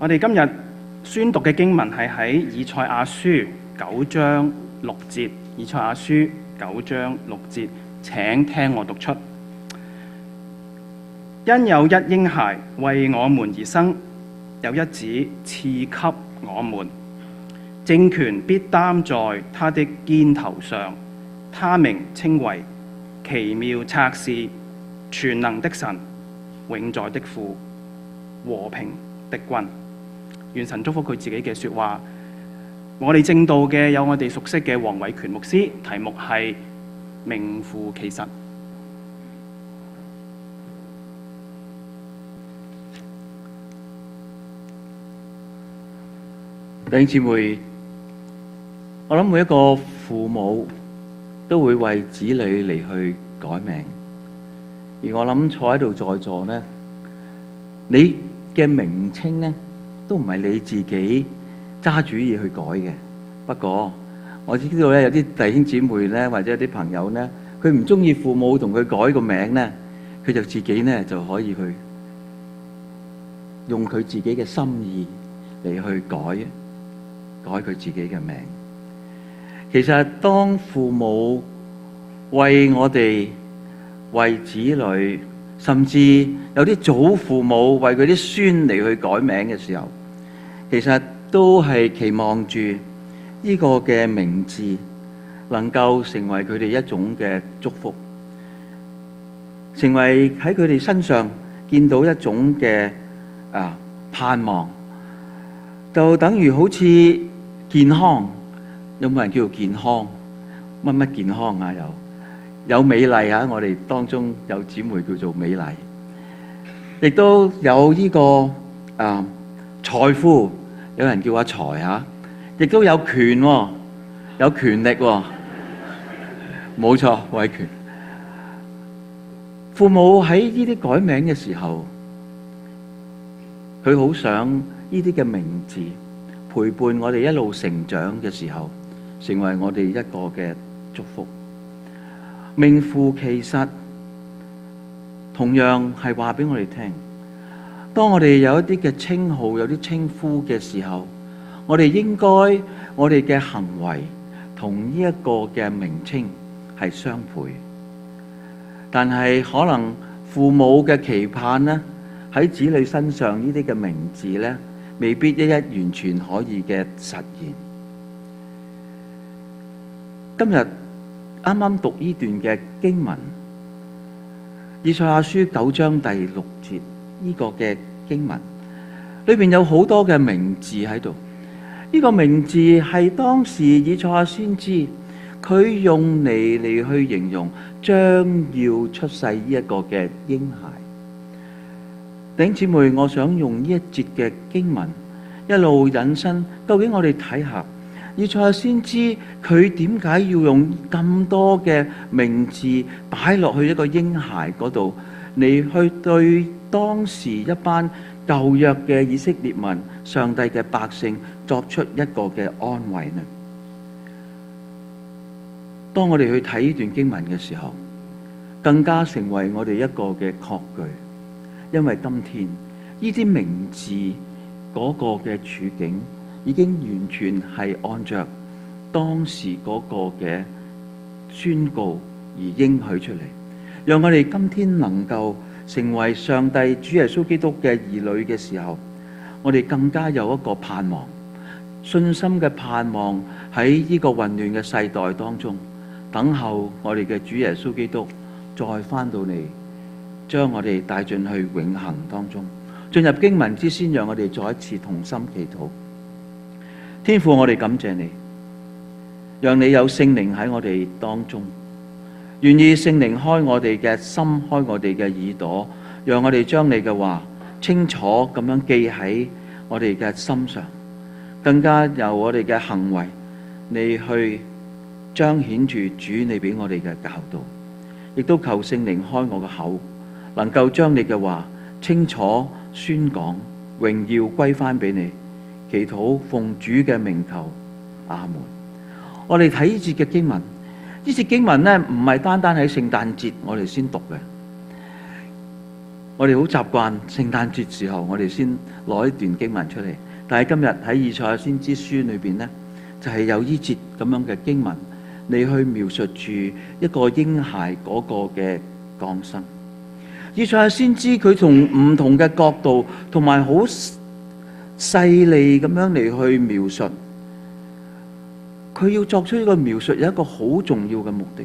我哋今日宣讀嘅經文係喺以賽亞書9章6節。以賽亞書9章6節，請聽我讀出。因有一嬰孩為我們而生，有一子賜給我們，政權必擔在他的肩頭上，他名稱為奇妙策士、全能的神、永在的父、和平的君。願神祝福佢自己嘅說話。我哋正道嘅有我哋熟悉嘅黃偉權牧師，題目係名副其實。弟兄姊妹，我諗每一個父母都會為子女嚟去改名，而我諗坐喺度在座呢，你嘅名稱呢都唔係你自己揸主意去改嘅。不過我知道咧，有啲弟兄姊妹咧，或者有啲朋友咧，佢唔中意父母同佢改個名咧，佢就自己咧就可以去用佢自己嘅心意嚟去改佢自己嘅名。其實當父母為我哋、為子女，甚至有啲祖父母為佢啲孫嚟去改名嘅時候，其實都係期望住呢個嘅名字能夠成為佢哋一種嘅祝福，成為喺佢哋身上見到一種嘅盼望，就等於好似健康。有冇人叫做健康？乜健康啊？有美麗啊！我哋當中有姊妹叫做美麗，亦都有呢個財富，有人叫阿財嚇，亦都有權喎，有權力喎，冇錯，偉權。父母喺呢啲改名嘅時候，佢好想呢啲嘅名字陪伴我哋一路成長嘅時候，成為我哋一個嘅祝福。名副其實，同樣係話俾我哋聽，當我哋有一啲嘅稱號、有啲稱呼嘅時候，我哋應該我哋嘅行為同呢一個嘅名稱係相配。但係可能父母嘅期盼呢，喺子女身上呢啲嘅名字呢，未必一完全可以嘅實現。今日啱啱讀呢段嘅經文，以賽亞書9章第6節呢個嘅經文裏邊有好多嘅名字喺度。呢個名字係當時以賽亞先知佢用嚟去形容將要出世呢一個嘅嬰孩。弟兄姊妹，我想用呢一節嘅經文一路引申，究竟我哋睇下以賽亞先知佢點解要用咁多嘅名字擺落去一個嬰孩嗰度，嚟去對當時一班舊約嘅以色列民、上帝嘅百姓作出一個嘅安慰呢？當我哋去睇呢段經文嘅時候，更加成為我哋一個嘅確據，因為今天呢啲名字嗰個嘅處境已經完全係按照當時嗰個嘅宣告而應許出嚟，讓我哋今天能夠成為上帝主耶穌基督嘅兒女嘅時候，我哋更加有一個盼望，信心嘅盼望喺呢個混亂嘅世代當中，等候我哋嘅主耶穌基督再返到嚟，將我哋帶進去永恆當中。進入經文之先，讓我哋再一次同心祈禱。天父，我哋感謝你，讓你有聖靈喺我哋當中，願意聖靈開我哋嘅心，開我哋嘅耳朵，讓我哋將你嘅話清楚咁樣記喺我哋嘅心上，更加由我哋嘅行為你去彰顯住主你俾我哋嘅教導，亦都求聖靈開我嘅口，能夠將你嘅話清楚宣講，榮耀歸翻俾你。祈禱奉主嘅名求，阿門。我哋睇呢節嘅經文，呢節經文呢唔係單單喺聖誕節我哋先讀嘅。我哋好習慣聖誕節時候，我哋先攞一段經文出嚟。但係今日喺以賽亞先知書裏邊呢，就係有呢節咁樣嘅經文，你去描述住一個嬰孩嗰個嘅降生。以賽亞先知佢從唔同嘅角度，同埋好細膩咁樣嚟去描述，佢要作出呢個描述有一個好重要嘅目的。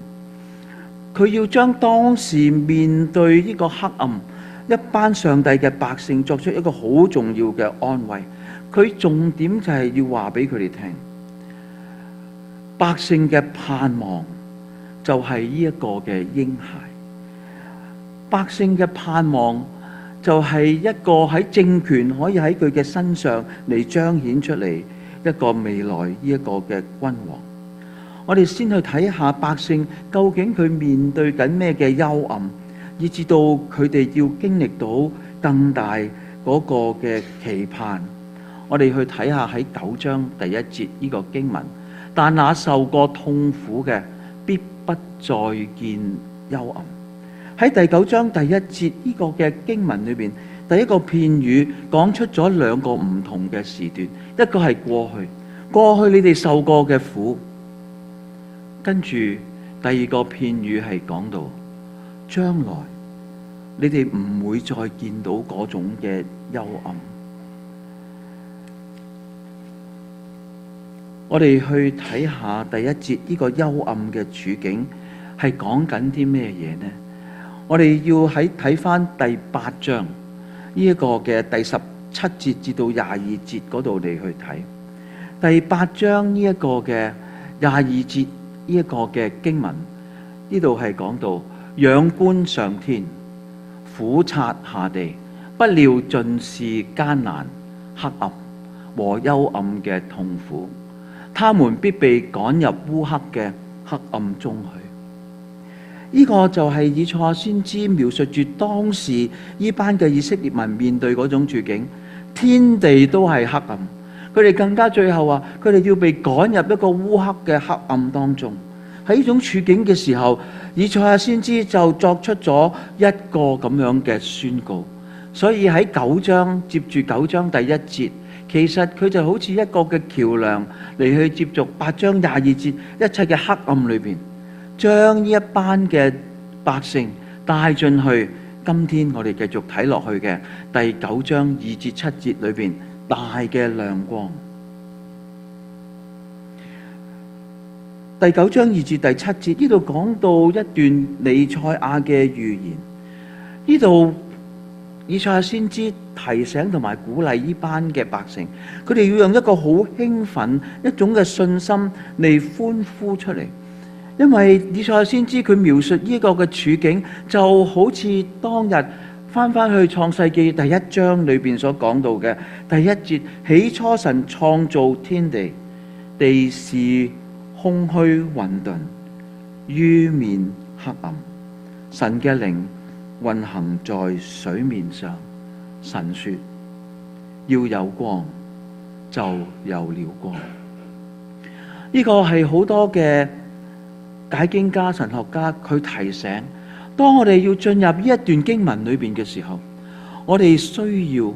佢要將當時面對呢個黑暗一班上帝嘅百姓作出一個好重要嘅安慰。佢重點就係要話俾佢哋聽，百姓嘅盼望就係呢一個嘅嬰孩，百姓嘅盼望就係一個喺政權可以喺佢嘅身上嚟彰顯出嚟一個未來呢一個嘅君王。我哋先去睇下百姓究竟佢面對緊咩嘅幽暗，以至到佢哋要經歷到更大嗰個嘅期盼。我哋去睇下喺9章第1節呢個經文，但那受過痛苦嘅必不再見幽暗。喺第9章第1節呢個嘅經文裏邊，第一個片語講出咗2個唔同嘅時段，一個係過去你哋受過嘅苦，跟住第二個片語係講到將來你哋唔會再見到嗰種嘅幽暗。我哋去睇下第1節呢個幽暗嘅處境係講緊啲咩嘢呢？我哋要喺睇翻第8章呢一個嘅第17節至到22節嗰度嚟去睇。第8章呢一個嘅22節呢一個嘅經文，呢度係講到仰觀上天，俯察下地，不料盡是艱難、黑暗和幽暗嘅痛苦。他們必被趕入烏黑嘅黑暗中去。呢個就係以賽亞先知描述住當時呢班嘅以色列民面對嗰種處境，天地都係黑暗。佢哋更加最後話，佢哋要被趕入一個烏黑嘅黑暗當中。喺呢種處境嘅時候，以賽亞先知就作出咗一個咁樣嘅宣告。所以喺9章接住9章第1節。其實佢就好似一個嘅橋樑嚟去接續8章22節一切嘅黑暗裏邊，將呢一班嘅百姓帶進去。今天我哋繼續睇落去嘅第9章2至7節裏邊大嘅亮光。第9章2至第7節呢度講到一段彌賽亞嘅預言，呢度以賽亞先知提醒同埋鼓勵呢班嘅百姓，佢哋要用一個好興奮一種嘅信心嚟歡呼出嚟，因為以賽亞先知佢描述呢個嘅處境就好似當日翻去創世記第1章裏邊所講到嘅第1節，起初神創造天地，地是空虛混沌，淵面黑暗，神嘅靈運行在水面上。神說要有光，就有了光。呢個係好多嘅解經家、神學家佢提醒，當我哋要進入呢一段經文裏邊嘅時候，我哋需要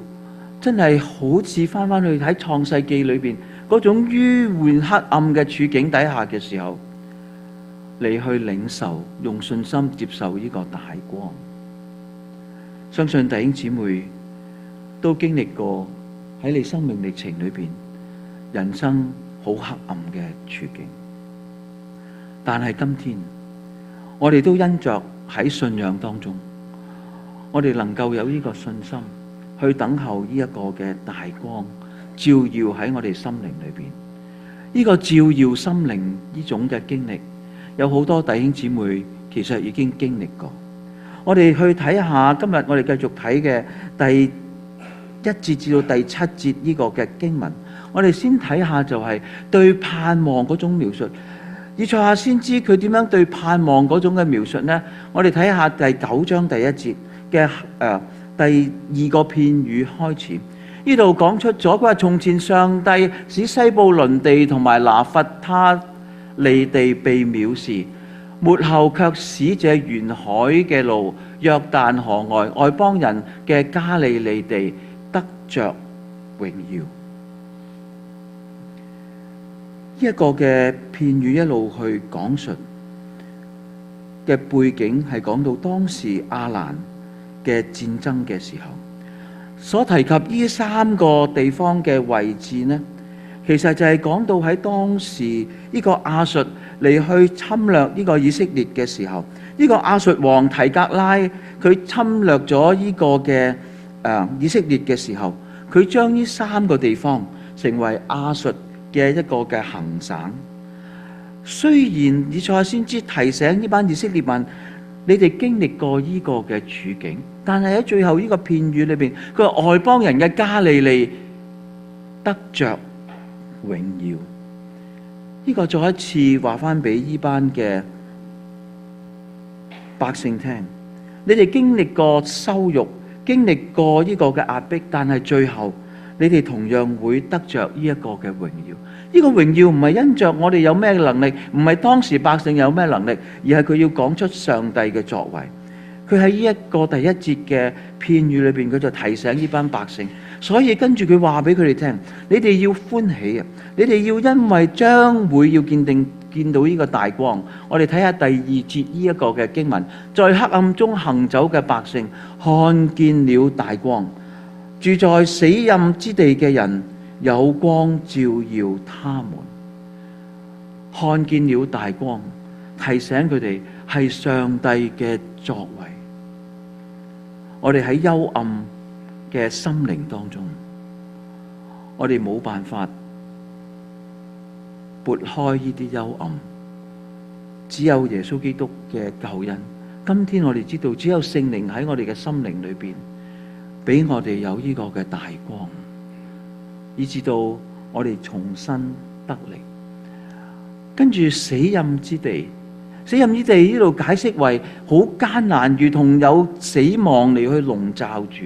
真係好似翻去喺創世記裏邊嗰種迂迴黑暗嘅處境底下嘅時候，你去領受，用信心接受呢個大光。相信弟兄姊妹都經歷過喺你生命歷程裏邊人生好黑暗嘅處境，但係今天我哋都因着喺信仰當中，我哋能夠有呢個信心去等候呢一個嘅大光照耀喺我哋心靈裏邊。呢個照耀心靈呢種嘅經歷，有好多弟兄姊妹其實已經經歷過。我哋去睇下今日我哋繼續睇嘅第1節至到第7節呢個嘅經文，我哋先睇下就係對盼望嗰種描述。以賽亞先知佢點樣對盼望嗰種嘅描述呢？我哋睇下第9章第1節嘅第2個片語開始，呢度講出咗佢話：從前上帝使西布倫地同埋拿弗他利地被藐視，末後卻使這沿海嘅路、約旦河外外邦人嘅加利利地得着榮耀。呢一個嘅片語一路去講述嘅背景係講到當時亞蘭嘅戰爭嘅時候，所提及呢三個地方嘅位置呢，其實就係講到喺當時呢個亞述嚟去侵略呢個以色列嘅時候，呢個亞述王提格拉佢侵略咗呢個嘅以色列嘅時候，佢將呢三個地方成為亞述嘅一個嘅行省。雖然以賽亞先知提醒呢班以色列民，你哋經歷過呢個嘅處境，但係喺最後呢個片語裏邊，佢話外邦人嘅加利利得着榮耀。呢個再一次話翻俾呢班嘅百姓聽，你哋經歷過羞辱，經歷過呢個嘅壓迫，但係最後你哋同樣會得着呢一個嘅榮耀。呢個榮耀唔係因着我哋有咩能力，唔係當時百姓有咩能力，而係佢要講出上帝嘅作為。佢喺呢一個第一節嘅片語裏邊，佢就提醒呢班百姓，所以跟住佢話俾佢哋聽，你哋要歡喜啊！你哋要因為將會要見到呢個大光。我哋睇下第二節呢一個嘅經文，在黑暗中行走嘅百姓看見了大光，住在死蔭之地嘅人有光照耀他們。看見了大光，提醒佢哋係上帝嘅作為。我哋喺幽暗嘅心靈當中，我哋冇辦法撥開呢啲幽暗，只有耶穌基督嘅救恩。今天我哋知道，只有聖靈喺我哋嘅心靈裏邊，俾我哋有呢個嘅大光，以至到我哋重新得力。跟住死蔭之地，死蔭之地呢度解釋為好艱難，如同有死亡嚟去籠罩住。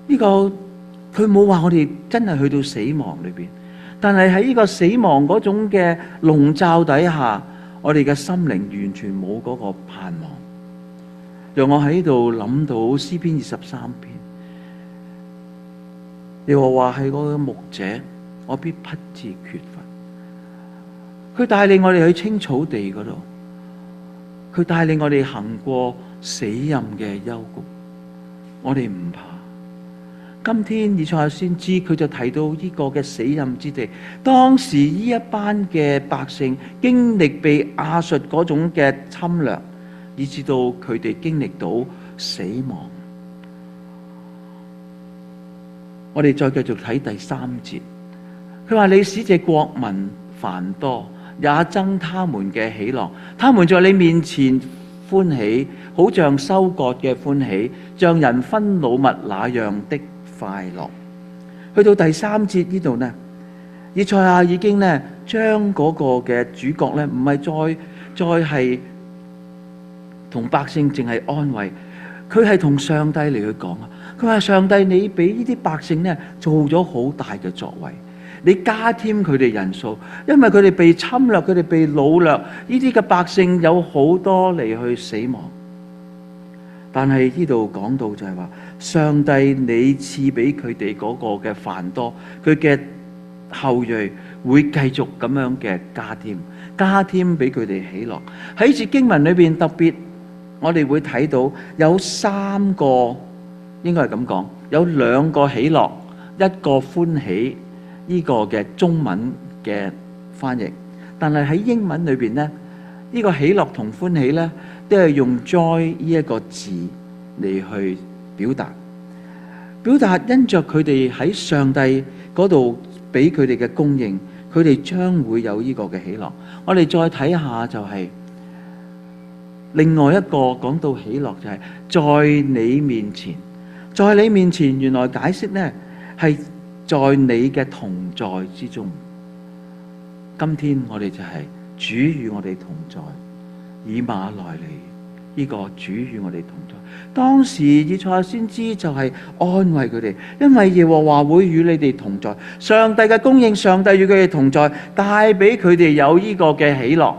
呢個佢冇話我哋真係去到死亡裏邊，但係喺呢個死亡嗰種嘅籠罩底下，我哋嘅心靈完全冇嗰個盼望。讓我喺度諗到詩篇23篇，耶和華係我嘅牧者，我必不致缺乏。佢帶領我哋去青草地嗰度，佢帶領我哋行過死蔭嘅幽谷，我哋唔怕。今天以賽亞先知佢就提到呢個嘅死蔭之地，當時呢一班嘅百姓經歷被亞述嗰種嘅侵略，以至到佢哋經歷到死亡。我哋再繼續睇第3節，佢話你使這國民繁多，也增他們嘅喜樂，他們在你面前歡喜，好像收割嘅歡喜，像人分擄物那樣的快樂。去到第3節呢度呢，以賽亞已經呢將嗰個嘅主角呢，唔係再係同百姓淨係安慰，佢係同上帝嚟去講啊。佢話上帝，你俾呢啲百姓呢做咗好大嘅作為，你加添佢哋人數，因為佢哋被侵略，佢哋被擄掠，呢啲嘅百姓有好多嚟去死亡。但係呢度講到就係話，上帝你賜俾佢哋嗰個嘅繁多，佢嘅後裔會繼續咁樣嘅加添俾佢哋喜樂。喺節經文裏邊特別，我哋會睇到有3個，應該係咁講，有2個喜樂，一個歡喜，呢個嘅中文嘅翻譯。但係喺英文裏邊呢，呢個喜樂同歡喜呢，都係用 joy 呢一個字嚟去表達因着佢哋喺上帝嗰度俾佢哋嘅供應，佢哋將會有呢個嘅喜樂。我哋再睇下就係另外一個講到喜樂，就係在你面前，在你面前，原來解釋呢係在你嘅同在之中。今天我哋就係主與我哋同在，以馬內利，呢個主與我哋同在。當時以賽亞先知就係安慰佢哋，因為耶和華會與你哋同在，上帝嘅供應，上帝與佢哋同在，帶俾佢哋有呢個嘅喜樂。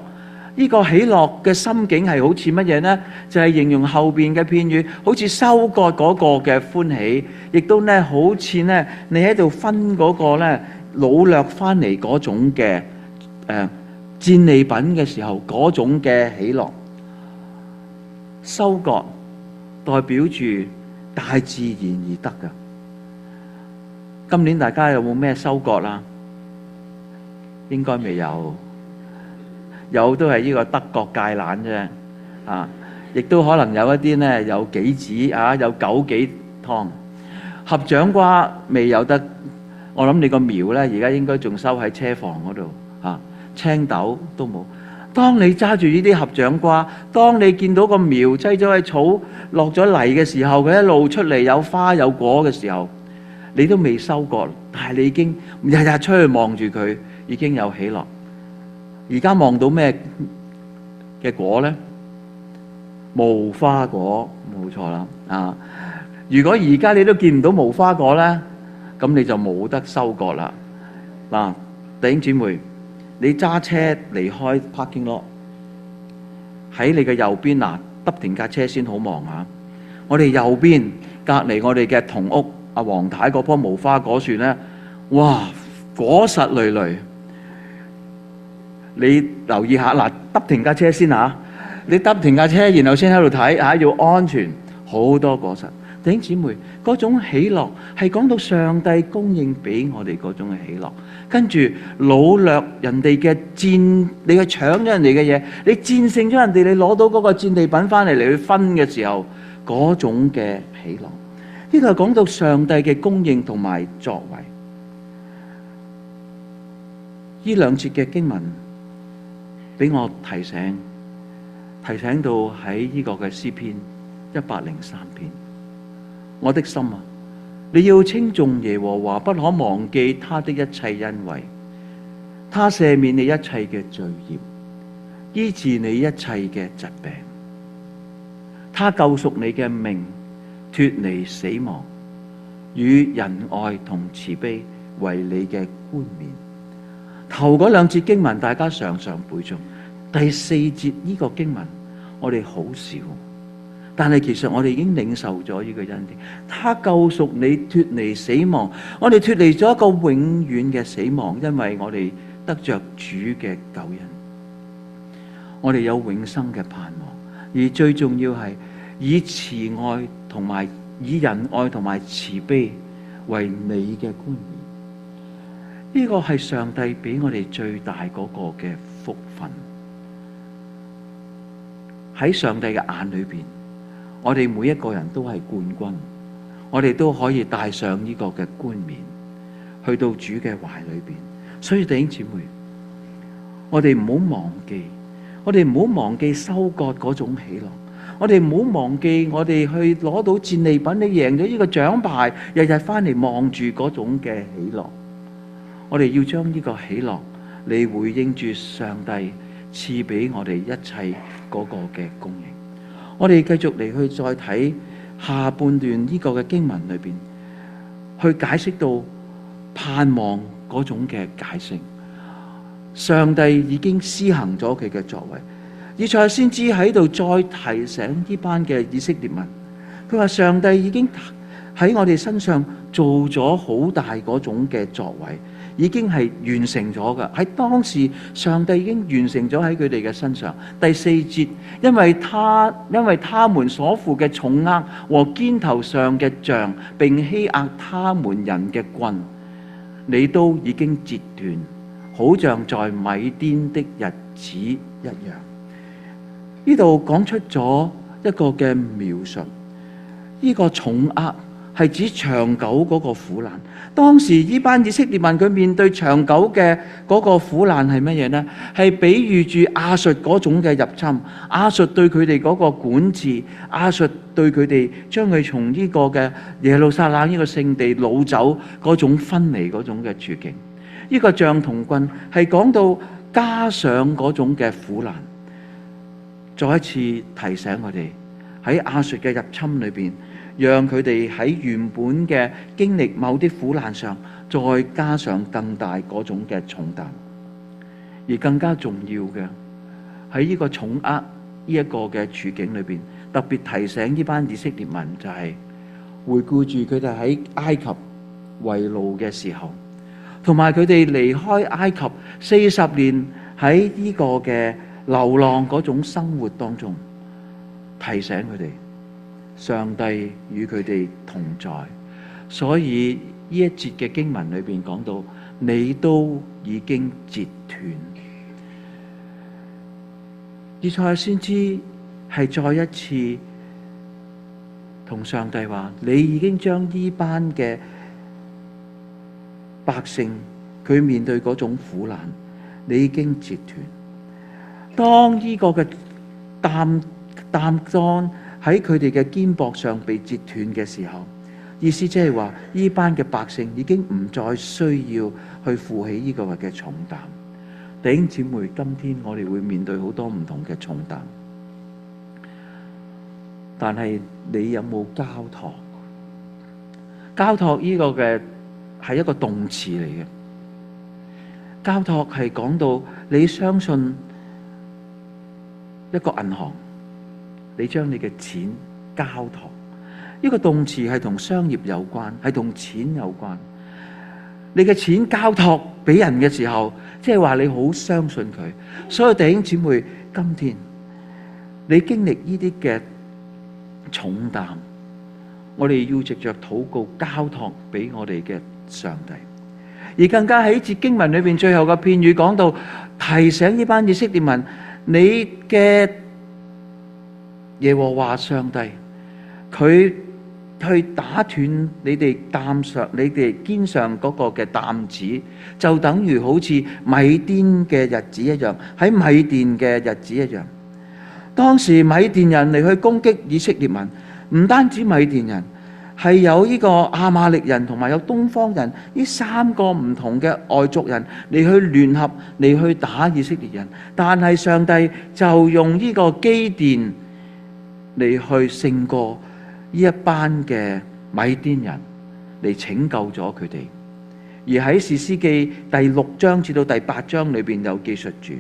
呢個喜樂嘅心境係好似乜嘢呢？就係形容後邊嘅片語，好似收割嗰個嘅歡喜，亦都呢好似呢你喺度分嗰個呢擄掠翻嚟嗰種嘅戰利品嘅時候嗰種嘅喜樂。收割代表住大自然而得㗎。今年大家有冇咩收割啦？應該未有。有都係呢個德國芥蘭啫，亦都可能有一啲呢有杞子有枸杞湯，合掌瓜未有得，我諗你個苗呢而家應該仲收喺車房嗰度，青豆都冇。當你揸住呢啲合掌瓜，當你見到個苗擠咗喺草落咗泥嘅時候，佢一路出嚟有花有果嘅時候，你都未收割，但係你已經日日出去望住佢，已經有喜樂。而家望到咩嘅果呢？無花果，冇錯啦。如果而家你都見唔到無花果呢，咁你就冇得收割啦。弟兄姊妹，你揸車離開 parking lot， 喺你嘅右邊得停架車先好望下。我哋右邊隔離我哋嘅同屋阿黃太嗰棵無花果樹呢，哇，果實累累。你留意下得停架車先你得停架車，然後先喺度睇要安全，好多果實。弟兄姊妹，嗰種喜樂係講到上帝供應俾我哋嗰種嘅喜樂，跟住擄掠人哋嘅戰，你去搶咗人哋嘅嘢，你戰勝咗人哋，你攞到嗰個戰利品翻嚟嚟去分嘅時候，嗰種嘅喜樂，呢個係講到上帝嘅供應同埋作為。呢兩節嘅經文俾我提醒到喺呢個嘅詩篇103篇，我的心你要稱頌耶和華，不可忘記他的一切恩惠，他赦免你一切嘅罪孽，醫治你一切嘅疾病，他救贖你嘅命，脫離死亡，與仁愛同慈悲為你嘅冠冕。頭嗰兩節經文大家常常背誦，第4節呢個經文我哋好少，但係其實我哋已經領受咗呢個恩典。他救贖你脫離死亡，我哋脫離咗一個永遠嘅死亡，因為我哋得着主嘅救恩，我哋有永生嘅盼望。而最重要係以慈愛同埋以仁愛同埋慈悲為你嘅冠冕。呢個係上帝俾我哋最大嗰個嘅福分。喺上帝嘅眼裏邊，我哋每一個人都係冠軍，我哋都可以帶上呢個嘅冠冕去到主嘅懷裏邊。所以弟兄姊妹，我哋唔好忘記收割嗰種喜樂，我哋唔好忘記我哋去攞到戰利品，你贏咗呢個獎牌，日日翻嚟望住嗰種嘅喜樂。我哋要將呢個喜樂嚟回應住上帝賜俾我哋一切嗰個嘅供應。我哋繼續嚟去再睇下半段呢個嘅經文裏邊，去解釋到盼望嗰種嘅解釋。上帝已經施行咗佢嘅作為，以賽亞先知喺度再提醒呢班嘅以色列民，佢話上帝已經喺我哋身上做咗好大嗰種嘅作為，已經係完成咗㗎。喺當時，上帝已經完成咗喺佢哋嘅身上。第4節，因為他們所負嘅重軛和肩頭上嘅杖，並欺壓他們人嘅棍，你都已經截斷，好像在米甸的日子一樣。呢度講出咗一個嘅描述，呢個重軛係指長久嗰個苦難。當時呢班以色列民佢面對長久嘅嗰個苦難係乜嘢呢？係比喻住亞述嗰種嘅入侵，亞述對佢哋嗰個管治，亞述對佢哋將佢從呢個嘅耶路撒冷呢個聖地擄走嗰種分離嗰種嘅處境。呢個杖同棍係講到加上嗰種嘅苦難。再一次提醒我哋喺亞述嘅入侵裏邊，讓佢哋喺原本嘅經歷某啲苦難上，再加上更大嗰種嘅重擔。而更加重要嘅，喺呢個重壓呢一個嘅處境裏邊，特別提醒呢班以色列民就係回顧住佢哋喺埃及為奴嘅時候，同埋佢哋離開埃及40年喺呢個嘅流浪嗰種生活當中，提醒佢哋上帝與佢哋同在。所以呢一節嘅經文裏邊講到，你都已經截斷。以賽亞先知係再一次同上帝話：你已經將呢班嘅百姓佢面對嗰種苦難，你已經截斷。當呢個嘅擔當喺佢哋嘅肩膊上被截斷嘅時候，意思即係話呢班嘅百姓已經唔再需要去負起呢個嘅重擔。弟兄姊妹，今天我哋會面對好多唔同嘅重擔，但係你有冇交託？交託呢個嘅係一個動詞嚟嘅。交託係講到你相信一個銀行，你將你嘅錢交託。呢個動詞係同商業有關，係同錢有關。你嘅錢交託俾人嘅時候，即係話你好相信佢。所以弟兄姊妹，今天你經歷呢啲嘅重擔，我哋要藉着禱告交託俾我哋嘅上帝。而更加喺節經文裏邊最後嘅片語講到，提醒呢班以色列民，你嘅耶和華上帝，佢去打斷你哋擔上、你哋肩上嗰個嘅擔子，就等於好似米甸嘅日子一樣，喺米甸嘅日子一樣。當時米甸人嚟去攻擊以色列民，唔單止米甸人，係有呢個亞瑪力人同埋有東方人呢3個唔同嘅外族人嚟去聯合嚟去打以色列人，但係上帝就用呢個基甸嚟去勝過呢一班嘅米甸人，嚟拯救咗佢哋。而喺士師記第6章至到第8章裏邊有記述住。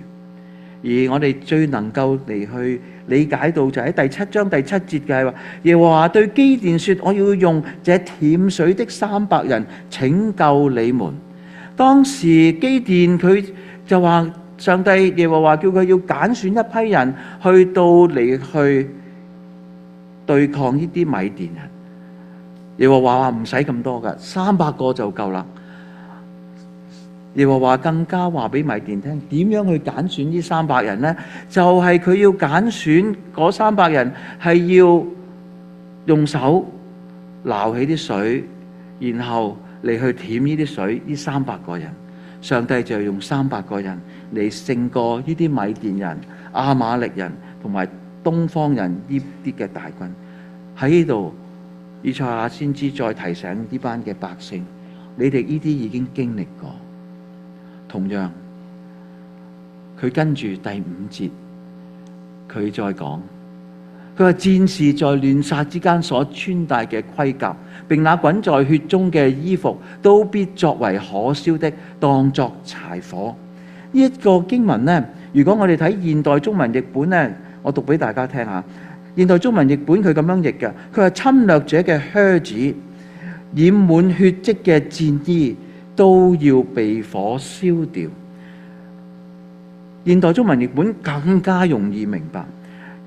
而我哋最能夠嚟去理解到就喺第7章第7節嘅係話，耶和華對基甸說：我要用這舔水的300人拯救你們。當時基甸佢就話，上帝耶和華叫佢要揀選一批人去到嚟去對抗呢啲米甸人。耶和華話唔使咁多噶，300個就夠啦。耶和華更加話俾米甸聽，點樣去揀選呢300人呢？就係佢要揀選嗰300人，係要用手撈起啲水，然後嚟去舔呢啲水。呢300個人，上帝就用300個人嚟勝過呢啲米甸人、亞瑪力人同埋東方人呢啲嘅大軍。喺呢度，以賽亞先知再提醒呢班嘅百姓，你哋呢啲已經經歷過。同樣，佢跟住第5節，佢再講，佢話戰士在亂殺之間所穿戴嘅盔甲，並那滾在血中嘅衣服，都必作為可燒的，當作柴火。呢一個經文呢，如果我哋睇現代中文譯本呢，我讀俾大家聽下。現代中文譯本佢咁樣譯嘅，佢話侵略者嘅靴子、染滿血跡嘅戰衣，都要被火燒掉。現代中文譯本更加容易明白，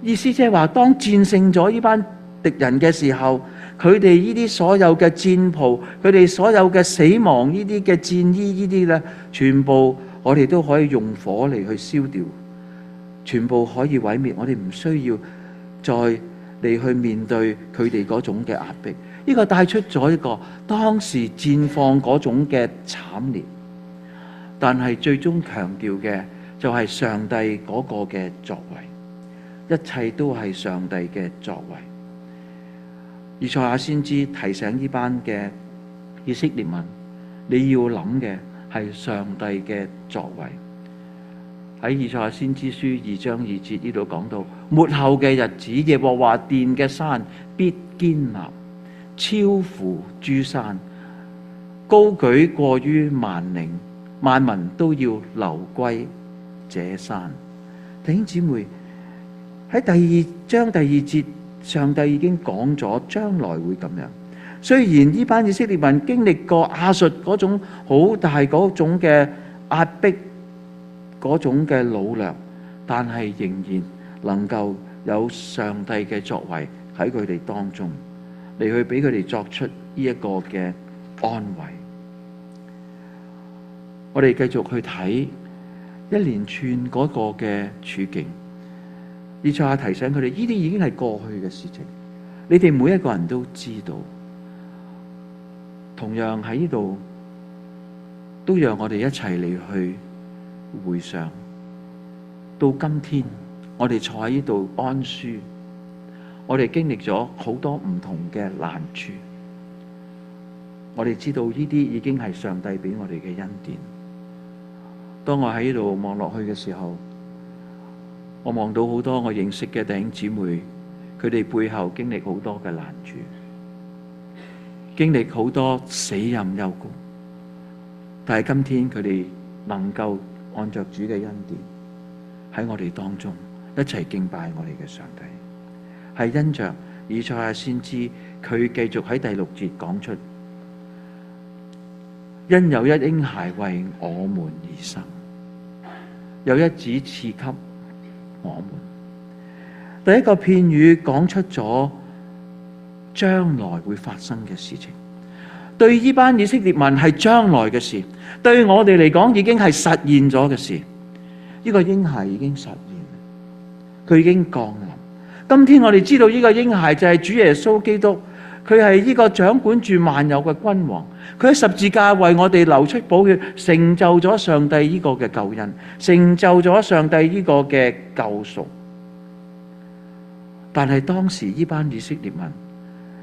意思即係話，當戰勝咗呢班敵人嘅時候，佢哋呢啲所有嘅戰袍，佢哋所有嘅死亡呢啲嘅戰衣呢啲咧，全部我哋都可以用火嚟去燒掉，全部可以毀滅。我哋唔需要再嚟去面對佢哋嗰種嘅壓迫。呢個帶出咗一個當時戰況嗰種嘅慘烈，但係最終強調嘅就係上帝嗰個嘅作為，一切都係上帝嘅作為。以賽亞先知提醒呢班嘅以色列民，你要諗嘅係上帝嘅作為。喺以賽亞先知書2章2節呢度講到，末後嘅日子，耶和華殿嘅山必堅立，超乎諸山，高舉過於萬嶺，萬民都要流歸這山。弟兄姊妹，喺第二章第二節，上帝已經講咗將來會咁樣。雖然呢班以色列民經歷過亞述嗰種好大嗰種嘅壓迫，嗰種嘅擄掠，但係仍然能夠有上帝嘅作為喺佢哋當中，嚟去俾佢哋作出呢一個嘅安慰。我哋繼續去睇一連串嗰個嘅處境，以賽亞提醒佢哋，呢啲已經係過去嘅事情，你哋每一個人都知道。同樣喺呢度，都讓我哋一齊嚟去回想，到今天我哋坐喺呢度安舒，我哋經歷咗好多唔同嘅難處，我哋知道呢啲已經係上帝俾我哋嘅恩典。當我喺呢度望落去嘅時候，我望到好多我認識嘅弟兄姊妹，佢哋背後經歷好多嘅難處，經歷好多死蔭幽谷，但係今天佢哋能夠按着主嘅恩典喺我哋當中一齊敬拜我哋嘅上帝，係因着以賽亞先知佢繼續喺第6節講出，因有一嬰孩為我們而生，有一子賜給我們。第一個片語講出咗將來會發生嘅事情，對呢班以色列民係將來嘅事，對我哋嚟講已經係實現咗嘅事。呢個嬰孩已經實現，佢已經降臨。今天我哋知道呢個嬰孩就係主耶穌基督，佢係呢個掌管住萬有嘅君王，佢喺十字架為我哋流出寶血，成就咗上帝呢個嘅救恩，成就咗上帝呢個嘅救贖。但係當時呢班以色列民，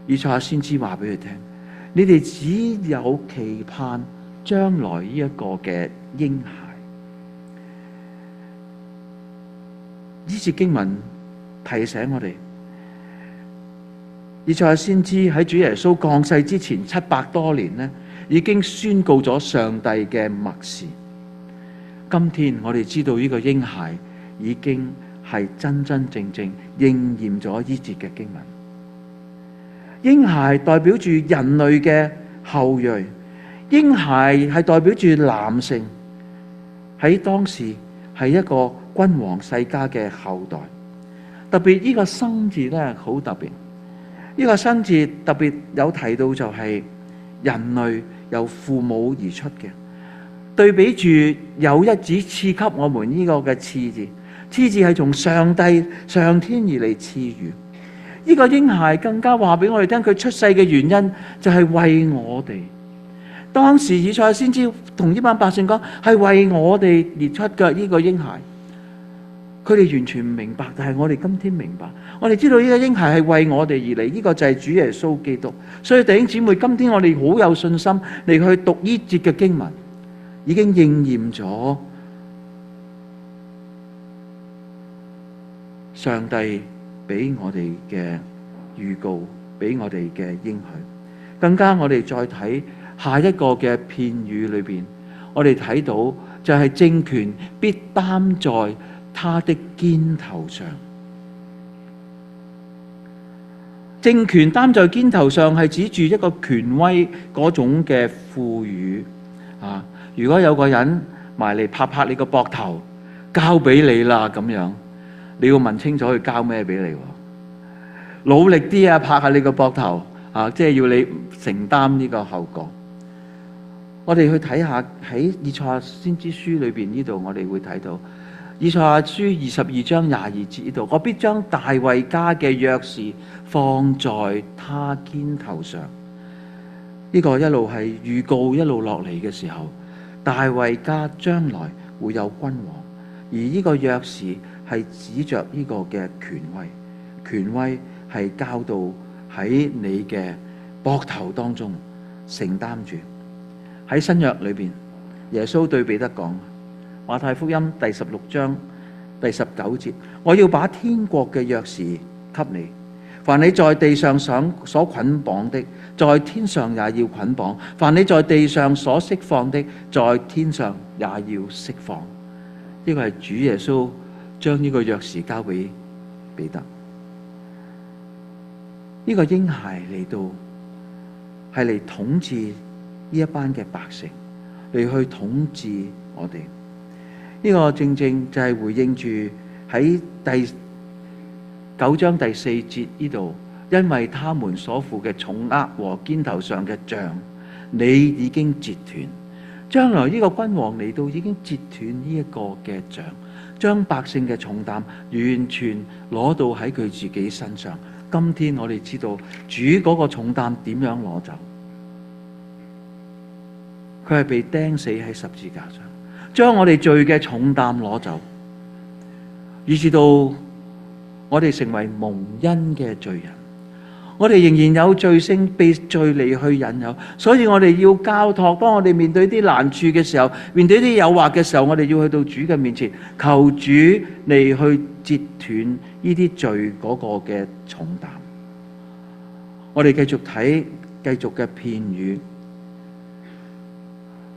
以賽亞先知話俾佢聽，你哋只有期盼將來呢一個嘅嬰孩。呢節經文提醒我哋，以賽亞先知喺主耶穌降世之前700多年呢，已經宣告咗上帝嘅默示。今天我哋知道呢個嬰孩已經係真真正正應驗咗呢節嘅經文。嬰孩代表住人類嘅後裔，嬰孩係代表住男性，喺當時係一個君王世家嘅後代。特別呢個生字咧好特別，呢個生字特別有提到就係人類由父母而出嘅，對比住有一子賜給我們呢個嘅賜字，賜字係從上帝上天而嚟賜予。呢個嬰孩更加話俾我哋聽，佢出世嘅原因就係為我哋。當時以賽亞先知同呢班百姓講，係為我哋而出嘅呢個嬰孩。佢哋完全唔明白，但係我哋今天明白，我哋知道呢個嬰孩係為我哋而嚟，呢個就係主耶穌基督。所以弟兄姊妹，今天我哋好有信心嚟去讀呢節嘅經文，已經應驗咗上帝俾我哋嘅預告，俾我哋嘅應許。更加我哋再睇下一個嘅片語裏邊，我哋睇到就係政權必擔在他的肩頭上。政權擔在肩頭上係指住一個權威嗰種嘅賦予啊！如果有個人埋嚟拍拍你個膊頭，交俾你啦咁樣，你要問清楚佢交咩俾你，努力啲啊，拍下你個膊頭啊，即係要你承擔呢個後果。我哋去睇下喺以賽亞先知書裏邊呢度，我哋會睇到以賽亞書22章22節呢度，我必將大衛家嘅鑰匙放在他肩頭上。呢個一路係預告一路落嚟嘅時候，大衛家將來會有君王，而呢個鑰匙係指着呢個嘅權威，權威係交到喺你嘅膊頭當中承擔住。喺新約裏邊，耶穌對彼得講，馬太福音第16章第19節，我要把天國嘅鑰匙給你，凡你在地上所捆綁的，在天上也要捆綁；凡你在地上所釋放的，在天上也要釋放。呢個係主耶穌將呢個鑰匙交俾彼得。呢個嬰孩嚟到係嚟統治呢一班嘅百姓，嚟去統治我哋。呢個正正就係回應住喺第9章第4節呢度，因為他們所負嘅重軛和肩頭上嘅杖，你已經截斷。將來呢個君王嚟到已經截斷呢一個嘅杖，將百姓嘅重擔完全攞到喺佢自己身上。今天我哋知道主嗰個重擔點樣攞走，佢係被釘死喺十字架上，將我哋罪嘅重擔攞走，以至到我哋成為蒙恩嘅罪人。我哋仍然有罪性，被罪嚟去引誘，所以我哋要交託。當我哋面對啲難處嘅時候，面對啲誘惑嘅時候，我哋要去到主嘅面前，求主嚟去截斷呢啲罪嗰個嘅重擔。我哋繼續睇，繼續嘅片語，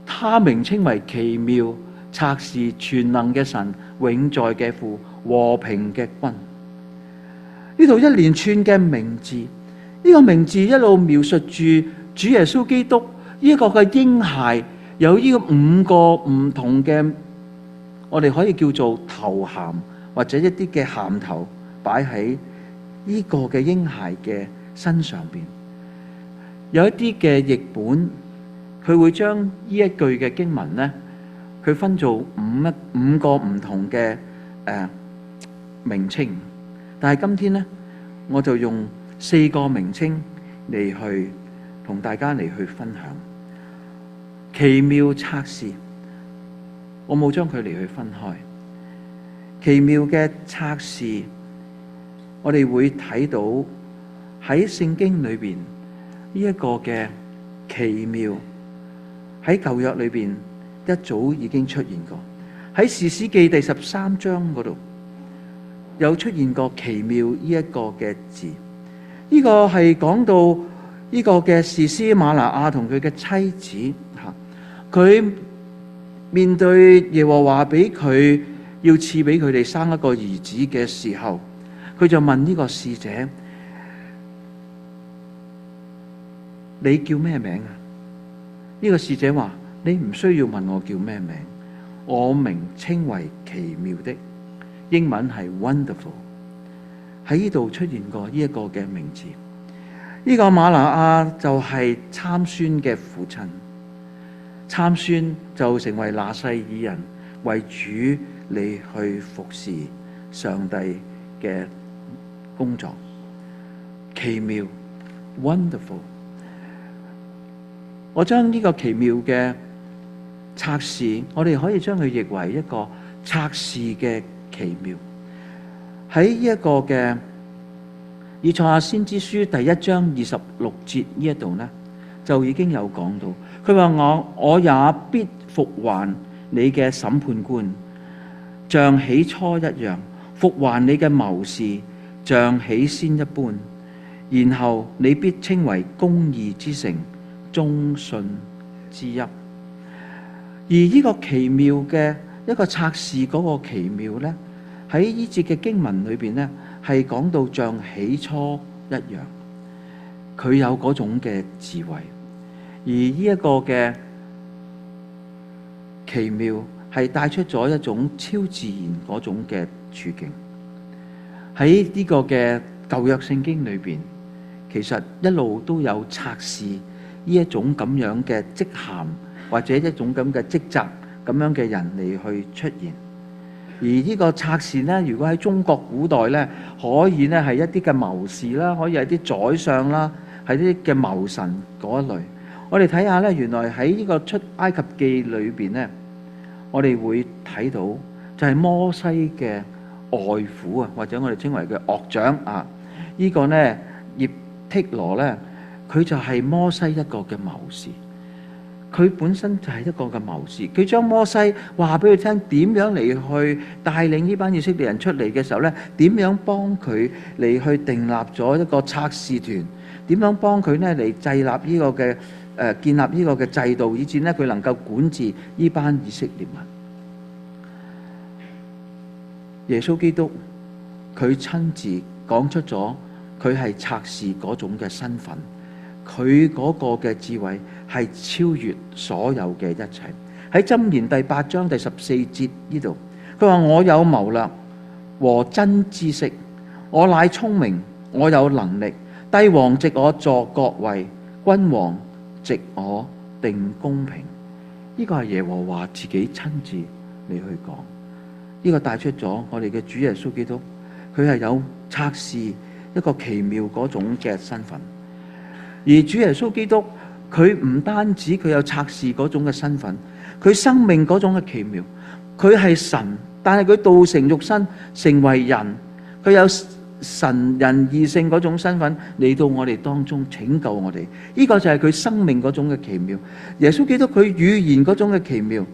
他名稱為奇妙、策士、全能嘅神、永在嘅父、和平嘅君。呢度一連串嘅名字，呢個名字一路描述住主耶穌基督呢一個嘅嬰孩，有呢個5個唔同嘅，我哋可以叫做頭銜或者一啲嘅銜頭擺喺呢個嘅嬰孩嘅身上邊。有一啲嘅譯本，佢會將呢一句嘅經文呢，佢分做五個唔同嘅名稱。但係今天呢，我就用4個名稱嚟去同大家嚟去分享。奇妙策士，我冇將佢嚟去分開。奇妙嘅策士，我哋會睇到喺聖經裏邊呢一個嘅奇妙，喺舊約裏邊一早已經出現過。喺士師記第13章嗰度有出現過奇妙呢一個嘅字。呢個係講到呢個嘅士師瑪拿亞同佢嘅妻子吓，佢面對耶和華俾佢要賜俾佢哋生一個兒子嘅時候，佢就問呢個使者：你叫咩名啊？呢個使者話：你唔需要問我叫咩名，我名稱為奇妙的，英文係 wonderful。喺呢度出現過呢一個嘅名字。呢個瑪拿亞就係參孫嘅父親，參孫就成為拿細耳人，為主嚟去服侍上帝嘅工作。奇妙 wonderful。我將呢個奇妙嘅策士，我哋可以將佢譯為一個策士嘅奇妙。喺呢一個嘅以賽亞先知書第1章26節呢一度呢，就已經有講到，佢話我也必復還你嘅審判官，像起初一樣；復還你嘅謀士，像起先一般。然後你必稱為公義之城，忠信之邑。而呢個奇妙嘅一個策士嗰個奇妙呢，喺呢節嘅經文裏邊呢，係講到像起初一樣，佢有嗰種嘅智慧。而呢一個嘅奇妙係帶出咗一種超自然嗰種嘅處境。喺呢個嘅舊約聖經裏邊，其實一路都有策士呢一種咁樣嘅職銜，或者一種咁嘅職責咁樣嘅人嚟去出現。而呢個策士呢，如果喺中國古代呢，可以呢係一啲嘅謀士啦，可以係啲宰相啦，係啲嘅謀臣嗰一類。我哋睇下呢，原來喺呢個出埃及記裏邊呢，我哋會睇到就係摩西嘅外父啊，或者我哋稱為嘅岳長啊。呢個呢，葉忒羅呢，佢就係摩西一個嘅謀士。佢本身就係一個嘅謀士，佢將摩西話俾佢聽點樣嚟去帶領呢班以色列人出嚟嘅時候呢，點樣幫佢嚟去訂立咗一個策士團，點樣幫佢呢嚟製立呢個嘅建立呢個嘅制度，以至呢佢能夠管治呢班以色列民。耶穌基督佢親自講出咗佢係策士嗰種嘅身份，佢嗰個嘅智慧係超越所有嘅一切。喺箴言第8章第14節呢度，佢話：我有謀略和真知識，我乃聰明，我有能力。帝王藉我坐國位，君王藉我定公平。呢個係耶和華自己親自嚟去講。呢個帶出咗我哋嘅主耶穌基督，佢係有策士一個奇妙嗰種嘅身份。而主耶穌基督佢唔單止佢有策士嗰種嘅身份，佢生命嗰種嘅奇妙，佢係神，但係佢道成肉身成為人，佢有神人二性嗰種身份嚟到我哋當中拯救我哋。呢個就係佢生命嗰種嘅奇妙。耶穌基督佢語言嗰種嘅奇妙，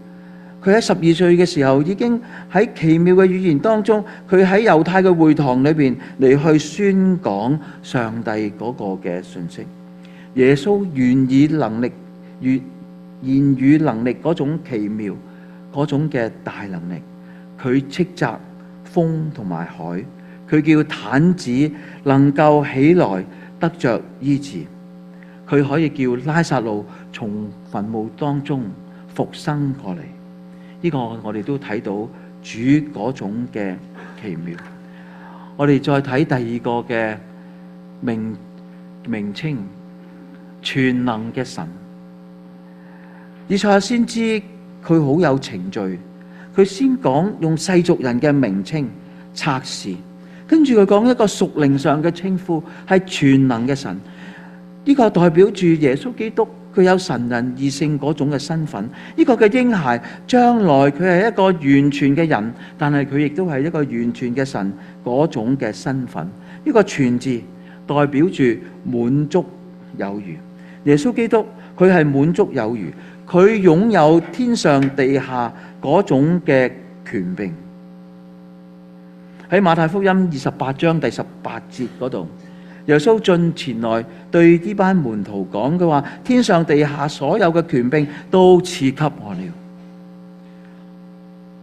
佢喺12歲嘅時候已經喺奇妙嘅語言當中，佢喺猶太嘅會堂裏邊嚟去宣講上帝嗰個嘅信息。耶穌言語能力嗰種奇妙，嗰種嘅大能力，佢斥責風同埋海，佢叫癱子能夠起來得着醫治，佢可以叫拉撒路從墳墓當中復生過嚟。呢個我哋都睇到主嗰種嘅奇妙。我哋再睇第二個嘅名稱，全能嘅神。以賽亞先知佢好有程序，佢先講用世俗人嘅名稱策士，跟住佢講一個屬靈上嘅稱呼係全能嘅神。呢個代表住耶穌基督佢有神人二性嗰種嘅身份。呢個嘅嬰孩將來佢係一個完全嘅人，但係佢亦都係一個完全嘅神嗰種嘅身份。呢個全字代表住滿足有餘。耶穌基督佢係滿足有餘，佢擁有天上地下嗰種嘅權柄。喺馬太福音28章第18節嗰度，耶穌進前來對呢班門徒講，佢話：天上地下所有嘅權柄都賜給我了。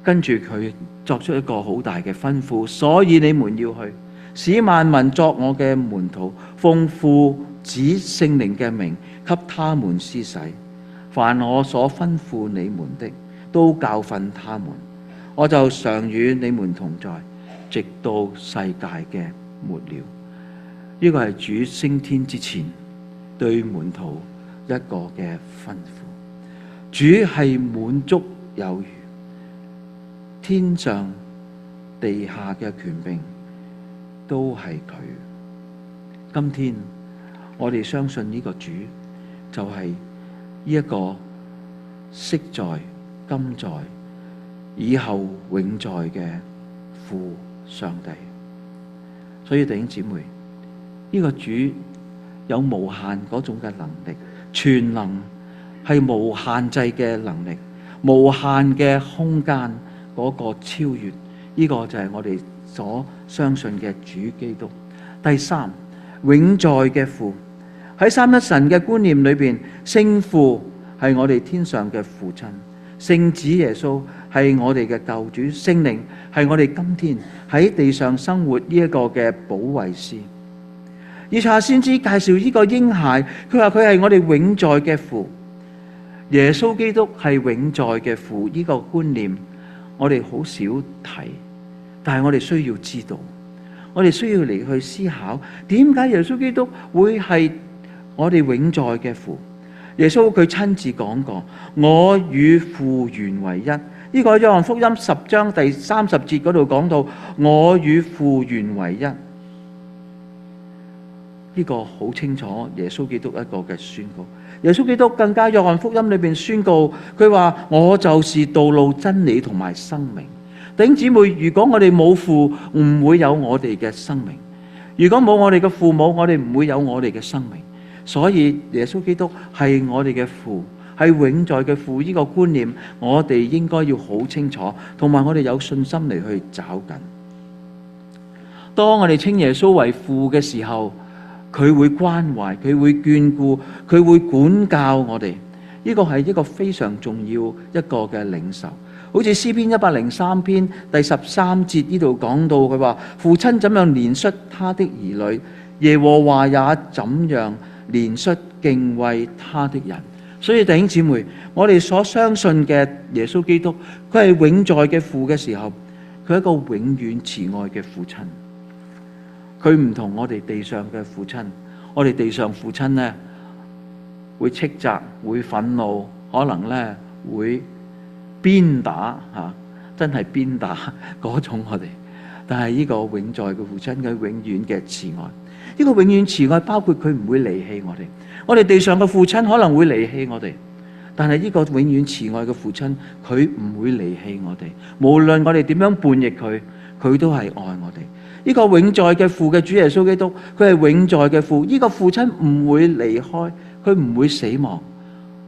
跟住佢作出一個好大嘅吩咐，所以你們要去，使萬民作我嘅門徒，奉父子聖靈嘅名給他們施洗。凡我所吩咐你們的，都教訓他們。我就常與你們同在，直到世界嘅末了。呢個係主升天之前對門徒一個嘅吩咐。主係滿足有餘，天上地下嘅權柄都係佢。今天我哋相信呢個主就係呢一個昔在、今在、以後永在嘅父上帝。所以弟兄姊妹，呢個主有無限嗰種嘅能力，全能係無限制嘅能力，無限嘅空間嗰個超越。呢個就係我哋所相信嘅主基督。第三，永在嘅父。喺三一神嘅觀念裏邊，聖父係我哋天上嘅父親，聖子耶穌係我哋嘅救主，聖靈係我哋今天喺地上生活呢一個嘅保惠師。以賽亞先知介紹呢個嬰孩，佢話佢係我哋永在嘅父。耶穌基督係永在嘅父，呢個觀念我哋好少提，但係我哋需要知道，我哋需要嚟去思考，點解耶穌基督會係我哋永在嘅父？耶穌佢親自講過，我與父原為一。呢個約翰福音10章第30節嗰度講到，我與父原為一。呢個好清楚，耶穌基督一個嘅宣告。耶穌基督更加約翰福音裏邊宣告，佢話我就是道路、真理同埋生命。弟兄姊妹，如果我哋冇父，唔會有我哋嘅生命；如果冇我哋嘅父母，我哋唔會有我哋嘅生命。所以耶穌基督係我哋嘅父，係永在嘅父。呢個觀念我哋應該要好清楚，同埋我哋有信心嚟去找緊。當我哋稱耶穌為父嘅時候，佢會關懷，佢會眷顧，佢會管教我哋。呢個係一個非常重要一個嘅領受。好似詩篇103篇第13節呢度講到，佢話父親怎樣憐恤他的兒女，耶和華也怎樣憐恤敬畏他的人。所以弟兄姊妹，我哋所相信嘅耶穌基督，佢係永在嘅父嘅時候，佢係一個永遠慈愛嘅父親。佢唔同我哋地上嘅父親，我哋地上父親呢，會斥責，會憤怒，可能呢會鞭打真係鞭打嗰種我哋。但係呢個永在嘅父親，佢永遠嘅慈愛。呢個永遠慈愛包括佢唔會離棄我哋。我哋地上嘅父親可能會離棄我哋，但係呢個永遠慈愛嘅父親，佢唔會離棄我哋。無論我哋點樣叛逆佢，佢都係愛我哋。呢個永在嘅父嘅主耶穌基督，佢係永在嘅父。呢個父親唔會離開，佢唔會死亡。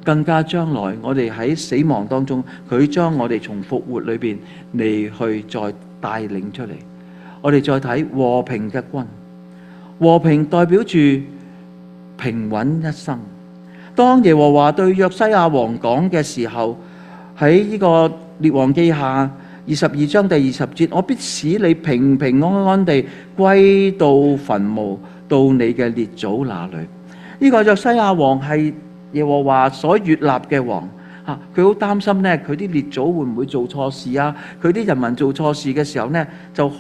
更加將來我哋喺死亡當中，佢將我哋從復活裏邊嚟去再帶領出嚟。我哋再睇和平嘅君，和平代表住平穩一生。當耶和華對約西亞王講嘅時候，喺呢個列王記下22章第20節，我必使你平平安安地歸到墳墓，到你嘅列祖那裏。呢個約西亞王係耶和華所悅納嘅王，佢好擔心呢，佢啲列祖會唔會做錯事啊？佢啲人民做錯事嘅時候呢，就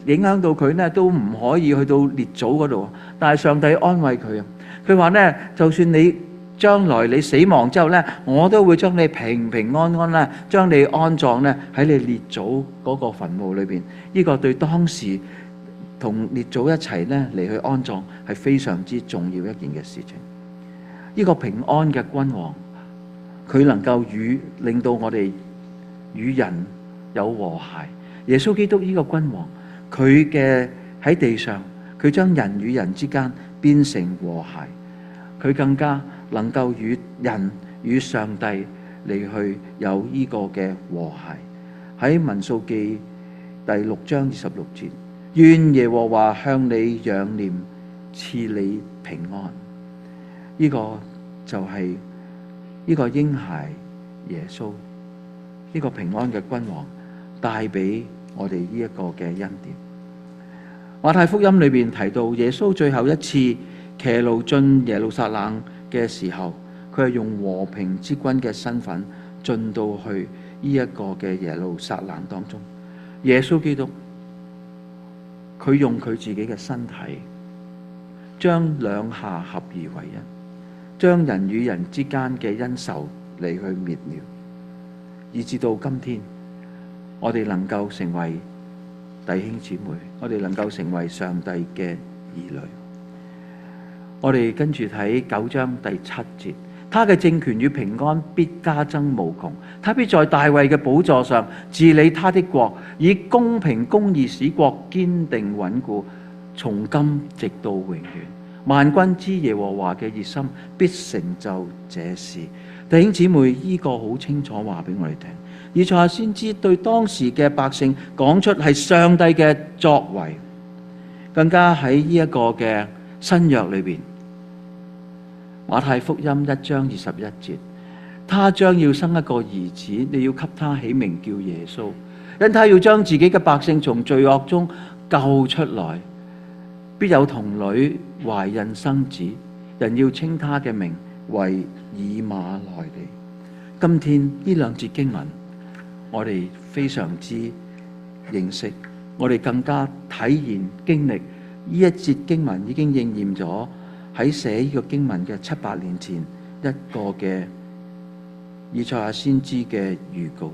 影響到佢呢，都唔可以去到列祖嗰度。但係上帝安慰佢啊，佢話呢，就算你將來你死亡之後呢，我都會將你平平安安呢，將你安葬呢喺你列祖嗰個墳墓裏邊。呢個對當時同列祖一齊呢嚟去安葬係非常之重要一件嘅事情。呢個平安嘅君王，佢能夠令到我哋與人有和諧。耶穌基督呢個君王，佢嘅喺地上，佢將人與人之間變成和諧，佢更加能夠與人與上帝嚟去有呢個嘅和諧。喺民數記第6章26節，願耶和華向你仰念，賜你平安。呢個就係呢個嬰孩耶穌，呢個平安嘅君王帶俾我哋呢一個嘅恩典。馬太福音裏邊提到耶穌最後一次騎驢進耶路撒冷嘅時候，佢係用和平之君嘅身份進到去呢一個嘅耶路撒冷當中。耶穌基督佢用佢自己嘅身體將兩下合而為一，將人與人之間嘅恩仇嚟去滅了，以至到今天我哋能夠成為弟兄姊妹，我哋能夠成為上帝嘅兒女。我哋跟住睇9章第7節，他嘅政權與平安必加增無窮，他必在大衛嘅寶座上治理他的國，以公平公義使國堅定穩固，從今直到永遠。萬軍之耶和華嘅熱心必成就這事。弟兄姊妹，呢個好清楚話俾我哋聽。以賽亞先知對當時嘅百姓講出係上帝嘅作為，更加喺呢一個嘅新約裏邊，馬太福音1章21節，他將要生一個兒子，你要給他起名叫耶穌，因他要將自己嘅百姓從罪惡中救出來。必有童女懷孕生子，人要稱他嘅名為以馬內利。今天呢兩節經文，我哋非常之認識，我哋更加體驗經歷呢一節經文已經應驗咗喺寫呢個經文嘅700年前一個嘅以賽亞先知嘅預告。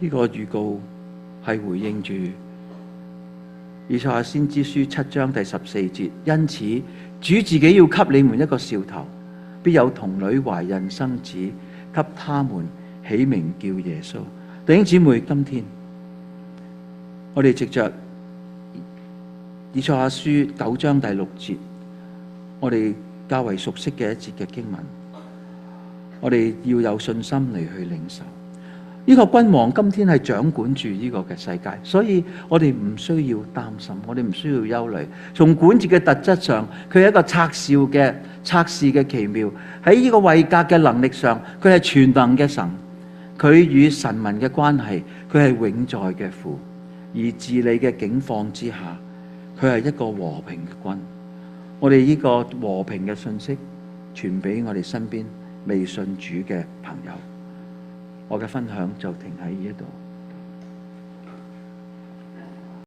呢個預告係回應住以賽亞先知書7章第14節，因此主自己要給你們一個兆頭，必有童女懷孕生子，給他們起名叫耶穌。弟兄姊妹，今天我哋藉着以賽亞書9章第6節，我哋較為熟悉嘅一節嘅經文，我哋要有信心嚟去領受。呢個君王今天係掌管住呢個嘅世界，所以我哋唔需要擔心，我哋唔需要憂慮。從管治嘅特質上，佢係一個測試嘅奇妙。喺呢個位格嘅能力上，佢係全能嘅神。佢與神民嘅關係，佢係永在嘅父。而治理嘅境況之下，佢係一個和平嘅君。我哋呢個和平嘅信息傳俾我哋身邊未信主嘅朋友。我嘅分享就停喺呢一度。